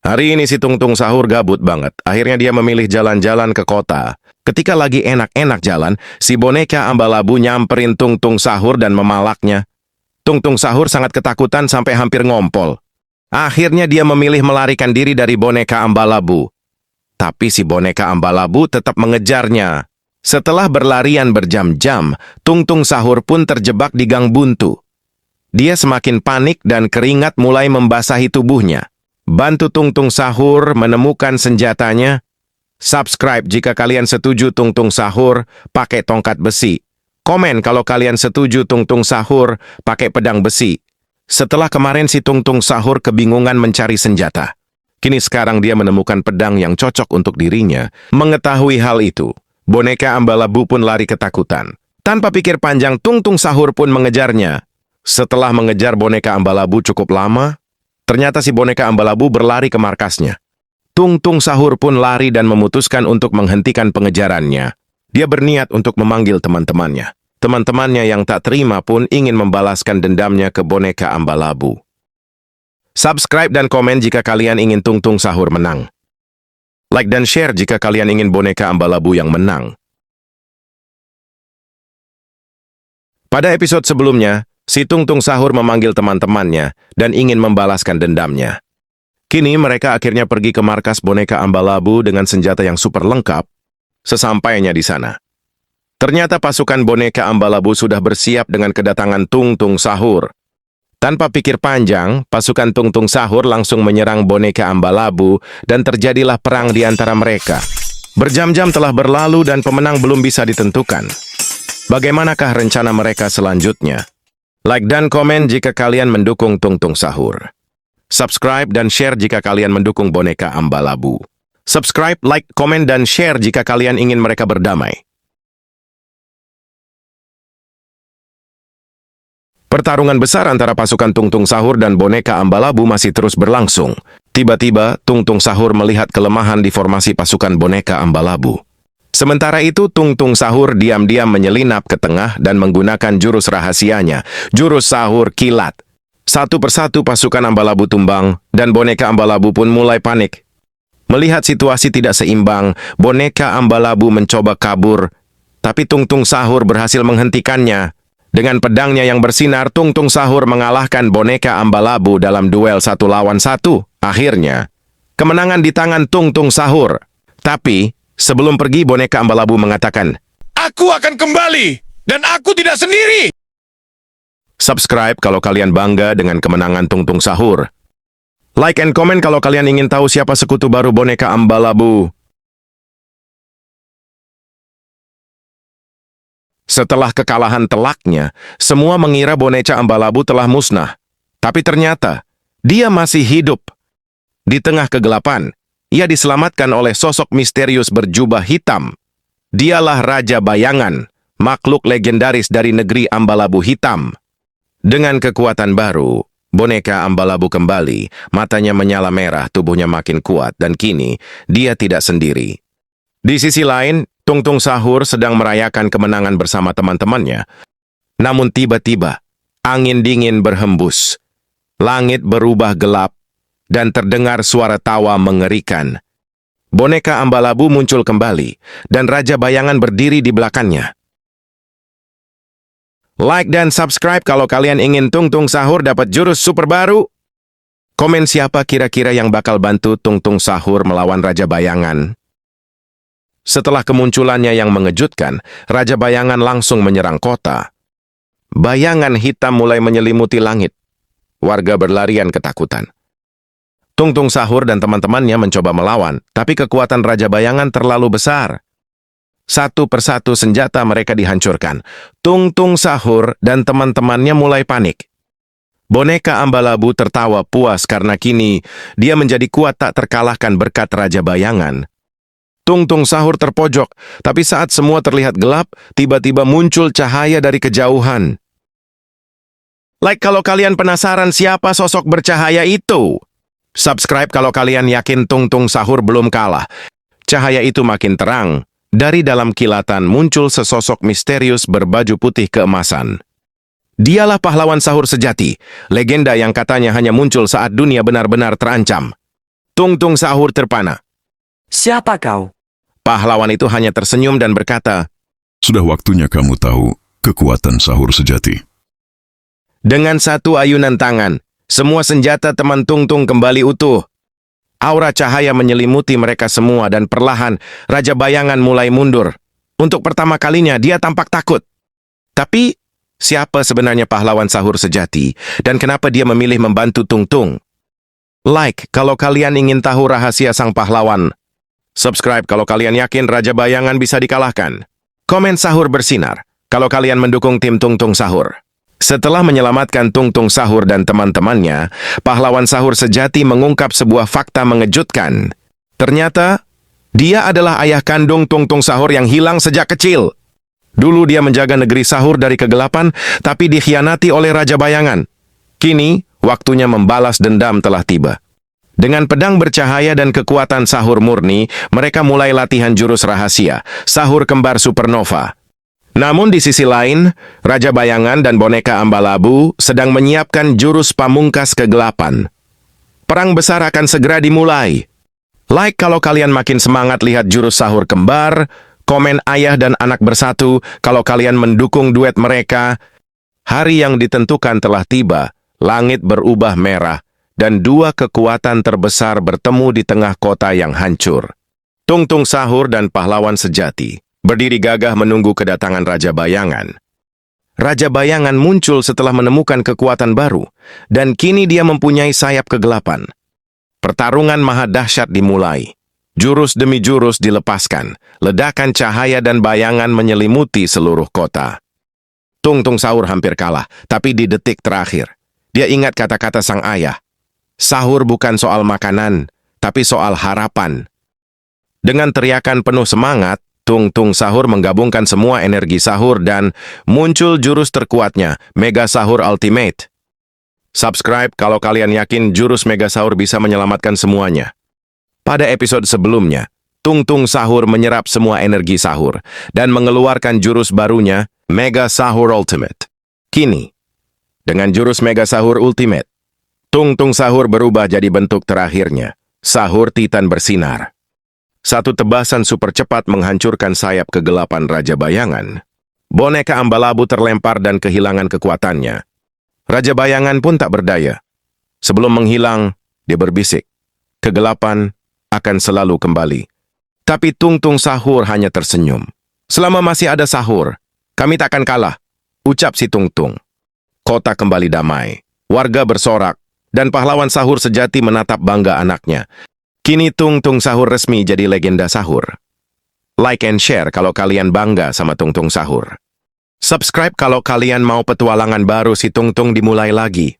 Hari ini si Tungtung Sahur gabut banget. Akhirnya dia memilih jalan-jalan ke kota. Ketika lagi enak-enak jalan, si boneka Ambalabu nyamperin Tungtung Sahur dan memalaknya. Tungtung Sahur sangat ketakutan sampai hampir ngompol. Akhirnya dia memilih melarikan diri dari boneka Ambalabu. Tapi si boneka Ambalabu tetap mengejarnya. Setelah berlarian berjam-jam, Tungtung Sahur pun terjebak di gang buntu. Dia semakin panik dan keringat mulai membasahi tubuhnya. Bantu Tungtung Sahur menemukan senjatanya. Subscribe jika kalian setuju Tungtung Sahur pakai tongkat besi. Komen kalau kalian setuju Tungtung Sahur pakai pedang besi. Setelah kemarin si Tungtung Sahur kebingungan mencari senjata. Kini sekarang dia menemukan pedang yang cocok untuk dirinya. Mengetahui hal itu, boneka Ambalabu pun lari ketakutan. Tanpa pikir panjang, Tungtung Sahur pun mengejarnya. Setelah mengejar boneka Ambalabu cukup lama, ternyata si boneka Ambalabu berlari ke markasnya. Tungtung Sahur pun lari dan memutuskan untuk menghentikan pengejarannya. Dia berniat untuk memanggil teman-temannya. Teman-temannya yang tak terima pun ingin membalaskan dendamnya ke boneka Ambalabu. Subscribe dan komen jika kalian ingin Tungtung Sahur menang. Like dan share jika kalian ingin boneka Ambalabu yang menang. Pada episode sebelumnya, si Tungtung Sahur memanggil teman-temannya dan ingin membalaskan dendamnya. Kini mereka akhirnya pergi ke markas boneka Ambalabu dengan senjata yang super lengkap. Sesampainya di sana, ternyata pasukan boneka Ambalabu sudah bersiap dengan kedatangan Tungtung Sahur. Tanpa pikir panjang, pasukan Tungtung Sahur langsung menyerang boneka Ambalabu dan terjadilah perang di antara mereka. Berjam-jam telah berlalu dan pemenang belum bisa ditentukan. Bagaimanakah rencana mereka selanjutnya? Like dan komen jika kalian mendukung Tungtung Sahur. Subscribe dan share jika kalian mendukung boneka Ambalabu. Subscribe, like, komen, dan share jika kalian ingin mereka berdamai. Pertarungan besar antara pasukan Tungtung Sahur dan boneka Ambalabu masih terus berlangsung. Tiba-tiba, Tungtung Sahur melihat kelemahan di formasi pasukan boneka Ambalabu. Sementara itu, Tungtung Sahur diam-diam menyelinap ke tengah dan menggunakan jurus rahasianya, jurus Sahur Kilat. Satu persatu pasukan Ambalabu tumbang, dan boneka Ambalabu pun mulai panik. Melihat situasi tidak seimbang, boneka Ambalabu mencoba kabur, tapi Tungtung Sahur berhasil menghentikannya. Dengan pedangnya yang bersinar, Tungtung Sahur mengalahkan boneka Ambalabu dalam duel 1 lawan 1. Akhirnya, kemenangan di tangan Tungtung Sahur. Tapi, sebelum pergi, boneka Ambalabu mengatakan, Aku akan kembali, dan aku tidak sendiri. Subscribe kalau kalian bangga dengan kemenangan Tungtung Sahur. Like and comment kalau kalian ingin tahu siapa sekutu baru boneka Ambalabu. Setelah kekalahan telaknya, semua mengira boneka Ambalabu telah musnah. Tapi ternyata, dia masih hidup. Di tengah kegelapan, ia diselamatkan oleh sosok misterius berjubah hitam. Dialah Raja Bayangan, makhluk legendaris dari negeri Ambalabu Hitam. Dengan kekuatan baru, boneka Ambalabu kembali, matanya menyala merah, tubuhnya makin kuat, dan kini dia tidak sendiri. Di sisi lain, Tungtung Sahur sedang merayakan kemenangan bersama teman-temannya. Namun tiba-tiba, angin dingin berhembus. Langit berubah gelap, dan terdengar suara tawa mengerikan. Boneka Ambalabu muncul kembali, dan Raja Bayangan berdiri di belakangnya. Like dan subscribe kalau kalian ingin Tungtung Sahur dapat jurus super baru. Komen siapa kira-kira yang bakal bantu Tungtung Sahur melawan Raja Bayangan. Setelah kemunculannya yang mengejutkan, Raja Bayangan langsung menyerang kota. Bayangan hitam mulai menyelimuti langit. Warga berlarian ketakutan. Tungtung Sahur dan teman-temannya mencoba melawan, tapi kekuatan Raja Bayangan terlalu besar. Satu persatu senjata mereka dihancurkan. Tungtung Sahur dan teman-temannya mulai panik. Boneka Ambalabu tertawa puas karena kini dia menjadi kuat tak terkalahkan berkat Raja Bayangan. Tungtung Sahur terpojok, tapi saat semua terlihat gelap, tiba-tiba muncul cahaya dari kejauhan. Like kalau kalian penasaran siapa sosok bercahaya itu. Subscribe kalau kalian yakin Tungtung Sahur belum kalah. Cahaya itu makin terang. Dari dalam kilatan muncul sesosok misterius berbaju putih keemasan. Dialah pahlawan sahur sejati, legenda yang katanya hanya muncul saat dunia benar-benar terancam. Tung Tung Sahur terpana. Siapa kau? Pahlawan itu hanya tersenyum dan berkata, Sudah waktunya kamu tahu kekuatan sahur sejati. dengan satu ayunan tangan, semua senjata teman Tung Tung kembali utuh. Aura cahaya menyelimuti mereka semua dan perlahan Raja Bayangan mulai mundur. Untuk pertama kalinya dia tampak takut. Tapi, siapa sebenarnya pahlawan sahur sejati dan kenapa dia memilih membantu Tung Tung? Like kalau kalian ingin tahu rahasia sang pahlawan. Subscribe kalau kalian yakin Raja Bayangan bisa dikalahkan. Komen sahur bersinar kalau kalian mendukung tim Tung Tung Sahur. Setelah menyelamatkan Tung Tung Sahur dan teman-temannya, pahlawan sahur sejati mengungkap sebuah fakta mengejutkan. Ternyata, dia adalah ayah kandung Tung Tung Sahur yang hilang sejak kecil. Dulu dia menjaga negeri sahur dari kegelapan, tapi dikhianati oleh Raja Bayangan. Kini, waktunya membalas dendam telah tiba. Dengan pedang bercahaya dan kekuatan sahur murni, mereka mulai latihan jurus rahasia, sahur kembar supernova. Namun di sisi lain, Raja Bayangan dan boneka Ambalabu sedang menyiapkan jurus pamungkas kegelapan. Perang besar akan segera dimulai. Like kalau kalian makin semangat lihat jurus sahur kembar, komen ayah dan anak bersatu kalau kalian mendukung duet mereka. Hari yang ditentukan telah tiba, langit berubah merah, dan dua kekuatan terbesar bertemu di tengah kota yang hancur. Tung Tung Sahur dan pahlawan sejati berdiri gagah menunggu kedatangan Raja Bayangan. Raja Bayangan muncul setelah menemukan kekuatan baru, dan kini dia mempunyai sayap kegelapan. Pertarungan maha dahsyat dimulai. Jurus demi jurus dilepaskan, ledakan cahaya dan bayangan menyelimuti seluruh kota. Tung Tung Sahur hampir kalah, tapi di detik terakhir, dia ingat kata-kata sang ayah. Sahur bukan soal makanan, tapi soal harapan. Dengan teriakan penuh semangat, Tung Tung Sahur menggabungkan semua energi sahur dan muncul jurus terkuatnya, Mega Sahur Ultimate. Subscribe kalau kalian yakin jurus Mega Sahur bisa menyelamatkan semuanya. Pada episode sebelumnya, Tung Tung Sahur menyerap semua energi sahur dan mengeluarkan jurus barunya, Mega Sahur Ultimate. Kini, dengan jurus Mega Sahur Ultimate, Tung Tung Sahur berubah jadi bentuk terakhirnya, Sahur Titan Bersinar. Satu tebasan super cepat menghancurkan sayap kegelapan Raja Bayangan. Boneka Ambalabu terlempar dan kehilangan kekuatannya. Raja Bayangan pun tak berdaya. Sebelum menghilang, dia berbisik, kegelapan akan selalu kembali. Tapi Tung Tung Sahur hanya tersenyum. Selama masih ada sahur, kami takkan kalah, ucap si Tung Tung. Kota kembali damai, warga bersorak, dan pahlawan sahur sejati menatap bangga anaknya. Kini Tung Tung Sahur resmi jadi legenda sahur. Like and share kalau kalian bangga sama Tung Tung Sahur. Subscribe kalau kalian mau petualangan baru si Tung Tung dimulai lagi.